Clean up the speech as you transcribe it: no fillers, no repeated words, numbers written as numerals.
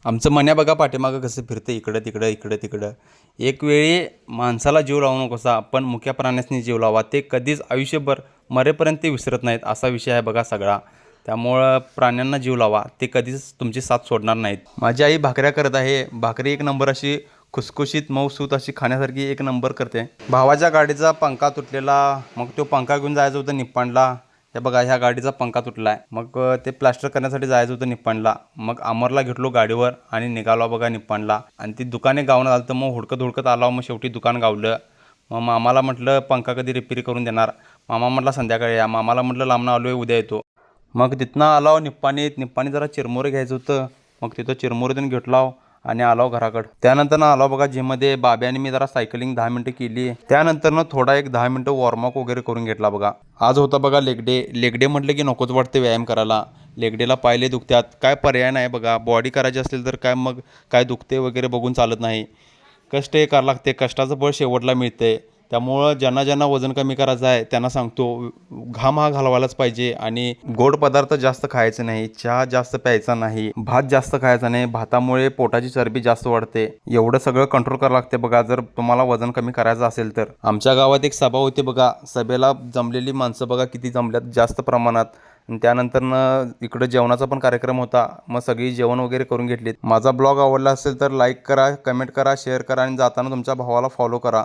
आमचं मन्या बघा पाठीमागं कसं फिरतं इकडं तिकडं इकडं तिकडं. एक वेळी माणसाला जीव लावू नकोसा पण मुक्या प्राण्यासनी जीव लावा. ते कधीच आयुष्यभर मरेपर्यंत ते विसरत नाहीत असा विषय आहे बघा सगळा. त्यामुळं प्राण्यांना जीव लावा. ते कधीच तुमची साथ सोडणार नाहीत. माझी आई भाकऱ्या करत आहे. भाकरी एक नंबर अशी खुसखुशीत मऊसूत अशी खाण्यासारखी एक नंबर करते. भावाच्या गाडीचा पंखा तुटलेला, मग तो पंखा घेऊन जायचं होतं निप्पाणला. हे बघा ह्या गाडीचा पंखा तुटला आहे. मग ते प्लास्टर करण्यासाठी जायचं होतं निप्पाणला. मग अमरला घेतलो गाडीवर आणि निघालो बघा निप्पाणला. आणि ती दुकाने गावणं झालं तर मग हुडकत हुडकत आलो. मग शेवटी दुकान गावलं. मग मामाला म्हटलं पंखा कधी रिपेअर करून देणार. मामा म्हटला संध्याकाळी या. मामाला म्हटलं लांबनं आलो आहे उद्या येतो. मग तिथनं आलो निप्पाणीत जरा चिरमुरे घ्यायचं होतं. मग तिथं चिरमुरे देऊन घेतलो आणि आलो घराकडं. त्यानंतर आलो बघा जिममध्ये. बाब्या आणि मी जरा सायकलिंग 10 मिनटं केली. त्यानंतर थोडा एक 10 मिनटं वॉर्मअप वगैरे करून घेतला बघा. आज होता बघा लेग डे म्हटलं की नकोच वाटते व्यायाम करायला. लेग डेला पायले दुखतात. काय पर्याय नाही बघा. बॉडी करायची असेल तर काय मग काय दुखते वगैरे बघून चालत नाही. कष्ट हे करावं लागते. कष्टाचं फळ शेवटला मिळते. त्यामुळं ज्यांना ज्यांना वजन कमी करायचं आहे त्यांना सांगतो घाम हा घालवायलाच पाहिजे. आणि गोड पदार्थ जास्त खायचे नाही. चहा जास्त प्यायचा नाही. भात जास्त खायचा नाही. भातामुळे पोटाची चरबी जास्त वाढते. एवढं सगळं कंट्रोल करावं लागते बघा जर तुम्हाला वजन कमी करायचं असेल तर. आमच्या गावात एक सभा होती बघा. सभेला जमलेली माणसं बघा किती जमल्यात जास्त प्रमाणात. त्यानंतर इकडं जेवणाचा पण कार्यक्रम होता. मग सगळी जेवण वगैरे करून घेतलीत. माझा ब्लॉग आवडला असेल तर लाईक करा, कमेंट करा, शेअर करा आणि जाताना तुमच्या भावाला फॉलो करा.